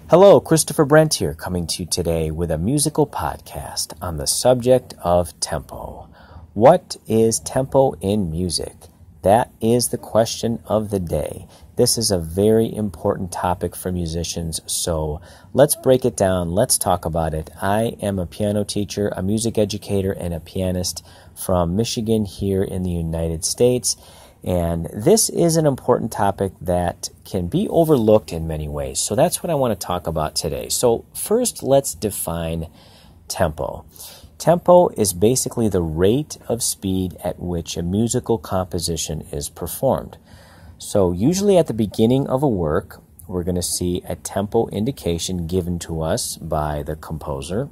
Hello, Christopher Brent here, coming to you today with a musical podcast on the subject of tempo. What is tempo in music? That is the question of the day. This is a very important topic for musicians, so let's break it down. Let's talk about it. I am a piano teacher, a music educator, and a pianist from Michigan here in the United States. And this is an important topic that can be overlooked in many ways. So that's what I want to talk about today. So first, let's define tempo. Tempo is basically the rate of speed at which a musical composition is performed. So usually at the beginning of a work, we're going to see a tempo indication given to us by the composer.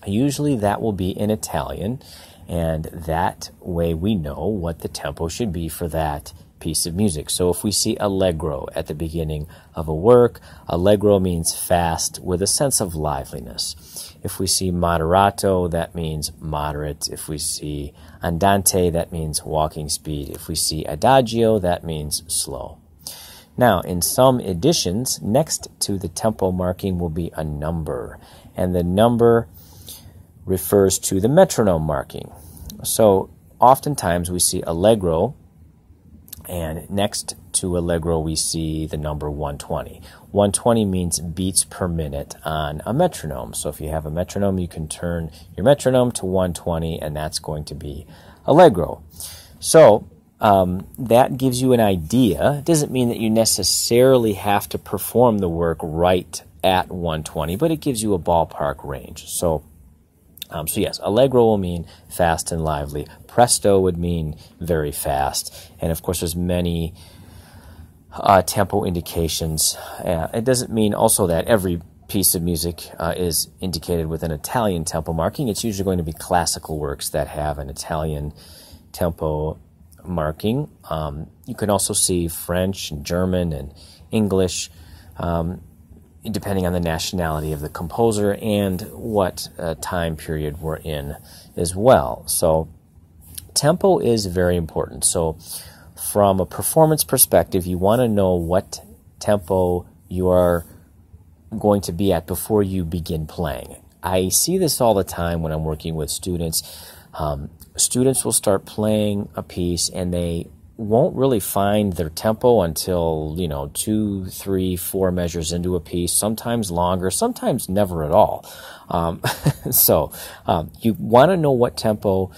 Usually that will be in Italian, and that way we know what the tempo should be for that piece of music. So if we see allegro at the beginning of a work, allegro means fast with a sense of liveliness. If we see moderato, that means moderate. If we see andante, that means walking speed. If we see adagio, that means slow. Now, in some editions, next to the tempo marking will be a number, and the number refers to the metronome marking. So oftentimes we see allegro, and next to allegro we see the number 120. 120 means beats per minute on a metronome. So if you have a metronome, you can turn your metronome to 120, and that's going to be allegro. So that gives you an idea. It doesn't mean that you necessarily have to perform the work right at 120, but it gives you a ballpark range. So yes, allegro will mean fast and lively. Presto would mean very fast. And of course, there's many tempo indications. It doesn't mean also that every piece of music is indicated with an Italian tempo marking. It's usually going to be classical works that have an Italian tempo marking. You can also see French and German and English, depending on the nationality of the composer and what time period we're in as well. So tempo is very important. So from a performance perspective, you want to know what tempo you are going to be at before you begin playing. I see this all the time when I'm working with students. Students will start playing a piece and they won't really find their tempo until, 2, 3, 4 measures into a piece, sometimes longer, sometimes never at all. So you want to know what tempo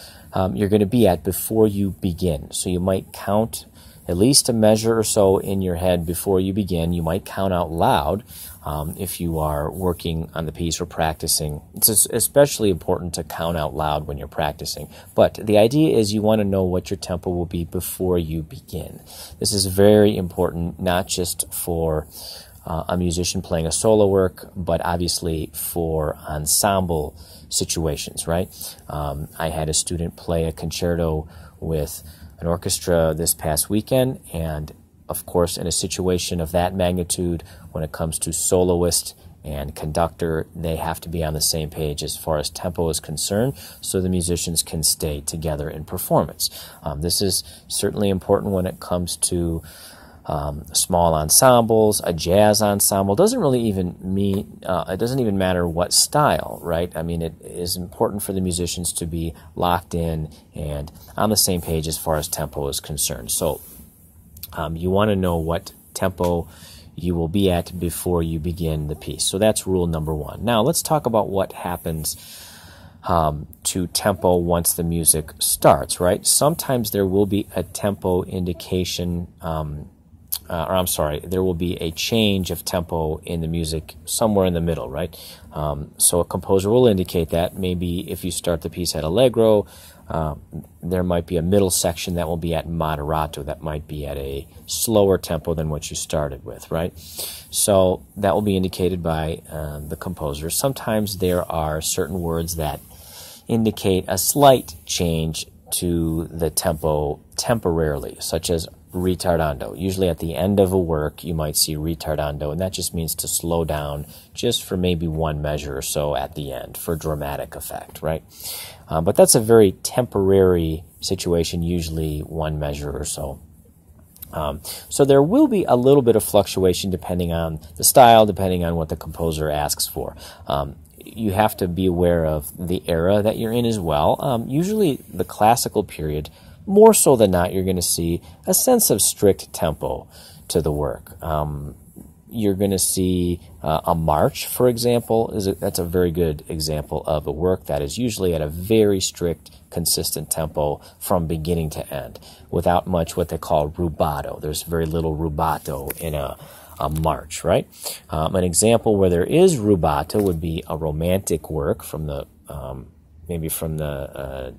you're going to be at before you begin. So you might count at least a measure or so in your head before you begin. You might count out loud if you are working on the piece or practicing. It's especially important to count out loud when you're practicing. But the idea is you want to know what your tempo will be before you begin. This is very important, not just for a musician playing a solo work, but obviously for ensemble situations, right? I had a student play a concerto with an orchestra this past weekend, and of course, in a situation of that magnitude, when it comes to soloist and conductor, they have to be on the same page as far as tempo is concerned, so the musicians can stay together in performance. This is certainly important when it comes to small ensembles. A jazz ensemble doesn't really even mean, it doesn't even matter what style, right? I mean, it is important for the musicians to be locked in and on the same page as far as tempo is concerned. So you want to know what tempo you will be at before you begin the piece. So that's rule number 1. Now let's talk about what happens to tempo once the music starts, right? Sometimes there will be a tempo indication, there will be a change of tempo in the music somewhere in the middle, right? So a composer will indicate that. Maybe if you start the piece at allegro, there might be a middle section that will be at moderato, that might be at a slower tempo than what you started with, right? So that will be indicated by the composer. Sometimes there are certain words that indicate a slight change to the tempo temporarily, such as ritardando. Usually at the end of a work, you might see ritardando, and that just means to slow down just for maybe one measure or so at the end for dramatic effect, right? But that's a very temporary situation, usually one measure or so. So there will be a little bit of fluctuation depending on the style, depending on what the composer asks for. You have to be aware of the era that you're in as well. Usually the classical period, more so than not, you're going to see a sense of strict tempo to the work. You're going to see a march, for example. That's a very good example of a work that is usually at a very strict, consistent tempo from beginning to end, without much what they call rubato. There's very little rubato in a march, right? An example where there is rubato would be a romantic work from the maybe from the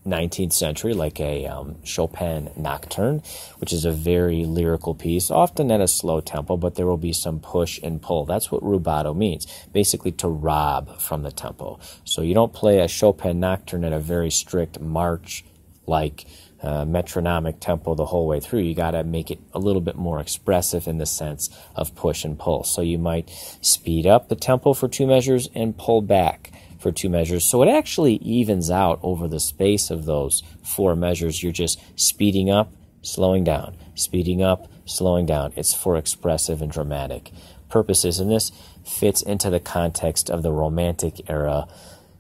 19th century, like a Chopin nocturne, which is a very lyrical piece, often at a slow tempo, but there will be some push and pull. That's what rubato means, basically to rob from the tempo. So you don't play a Chopin nocturne at a very strict march-like metronomic tempo the whole way through. You got to make it a little bit more expressive in the sense of push and pull. So you might speed up the tempo for 2 measures and pull back for 2 measures. So it actually evens out over the space of those 4 measures. You're just speeding up, slowing down, speeding up, slowing down. It's for expressive and dramatic purposes. And this fits into the context of the Romantic era,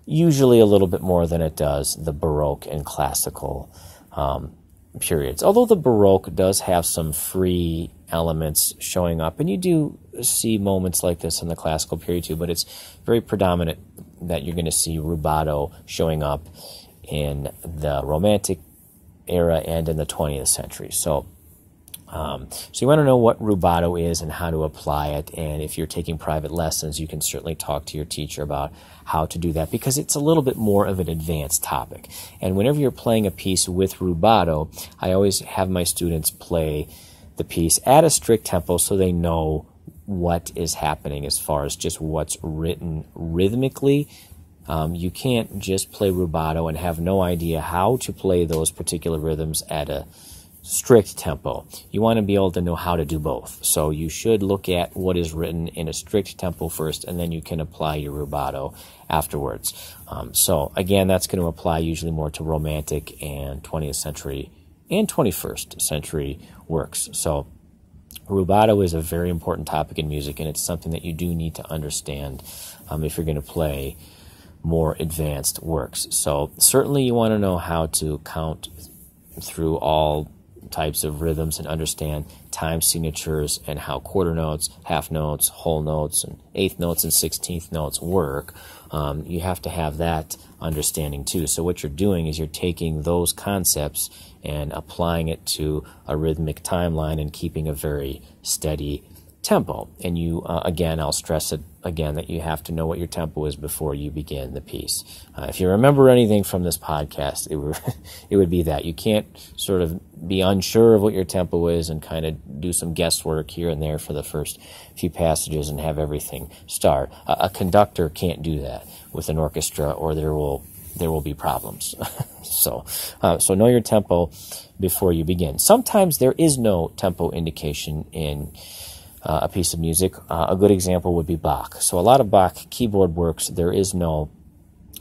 usually a little bit more than it does the Baroque and classical periods. Although the Baroque does have some free elements showing up, and you do see moments like this in the classical period too, but it's very predominant that you're going to see rubato showing up in the Romantic era and in the 20th century. So you want to know what rubato is and how to apply it, and if you're taking private lessons, you can certainly talk to your teacher about how to do that, because it's a little bit more of an advanced topic. And whenever you're playing a piece with rubato, I always have my students play the piece at a strict tempo so they know what is happening as far as just what's written rhythmically. You can't just play rubato and have no idea how to play those particular rhythms at a strict tempo. You want to be able to know how to do both. So you should look at what is written in a strict tempo first, and then you can apply your rubato afterwards. So again, that's going to apply usually more to Romantic and 20th century and 21st century works. So rubato is a very important topic in music, and it's something that you do need to understand if you're going to play more advanced works. So certainly you want to know how to count through all types of rhythms and understand time signatures and how quarter notes, half notes, whole notes, and eighth notes and 16th notes work. You have to have that understanding too. So what you're doing is you're taking those concepts and applying it to a rhythmic timeline and keeping a very steady tempo. And you, again, I'll stress it again that you have to know what your tempo is before you begin the piece. If you remember anything from this podcast, it would be that. You can't sort of be unsure of what your tempo is and kind of do some guesswork here and there for the first few passages and have everything start. A conductor can't do that with an orchestra, or there will be problems. So know your tempo before you begin. Sometimes there is no tempo indication in a piece of music. A good example would be Bach. So a lot of Bach keyboard works, there is no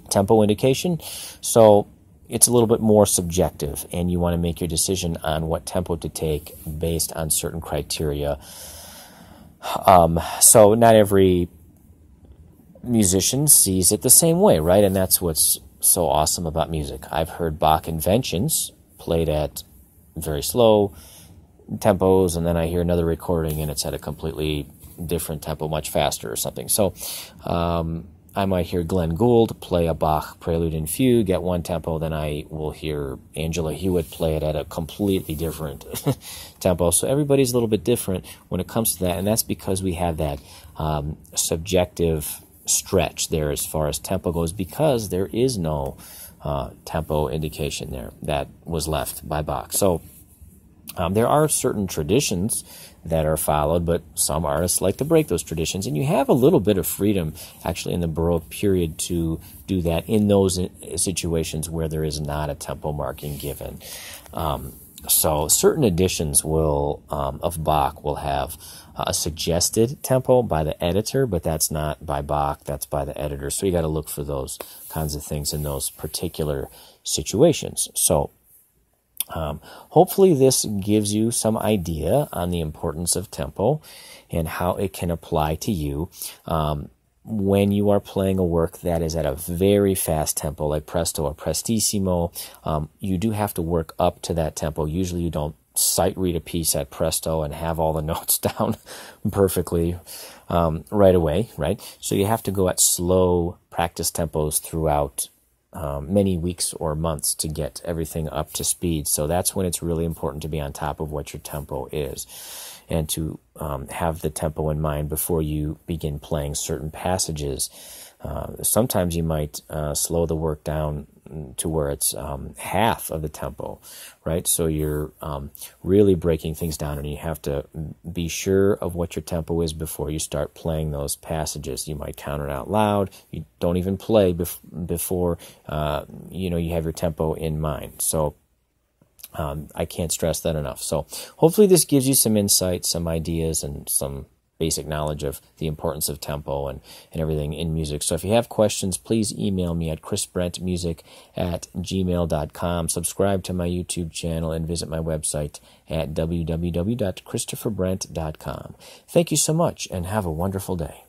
tempo indication. So it's a little bit more subjective, and you want to make your decision on what tempo to take based on certain criteria. So not every musician sees it the same way, right? And that's what's so awesome about music. I've heard Bach inventions played at very slow tempos, and then I hear another recording and it's at a completely different tempo, much faster or something. So I might hear Glenn Gould play a Bach prelude and fugue at one tempo, then I will hear Angela Hewitt play it at a completely different tempo. So everybody's a little bit different when it comes to that, and that's because we have that subjective stretch there as far as tempo goes, because there is no tempo indication there that was left by Bach. So there are certain traditions that are followed, but some artists like to break those traditions, and you have a little bit of freedom actually in the Baroque period to do that in those situations where there is not a tempo marking given. So certain editions of Bach will have a suggested tempo by the editor, but that's not by Bach, that's by the editor. So you got to look for those kinds of things in those particular situations. So Hopefully this gives you some idea on the importance of tempo and how it can apply to you. When you are playing a work that is at a very fast tempo, like presto or prestissimo, you do have to work up to that tempo. Usually you don't sight read a piece at presto and have all the notes down perfectly right away, right? So you have to go at slow practice tempos throughout many weeks or months to get everything up to speed. So that's when it's really important to be on top of what your tempo is and to have the tempo in mind before you begin playing certain passages. Sometimes you might slow the work down to where it's half of the tempo, right? So you're really breaking things down, and you have to be sure of what your tempo is before you start playing those passages. You might count it out loud. You don't even play before you have your tempo in mind. So I can't stress that enough. So hopefully this gives you some insight, some ideas, and some basic knowledge of the importance of tempo and everything in music. So if you have questions, please email me at chrisbrentmusic@gmail.com. Subscribe to my YouTube channel and visit my website at www.christopherbrent.com. Thank you so much and have a wonderful day.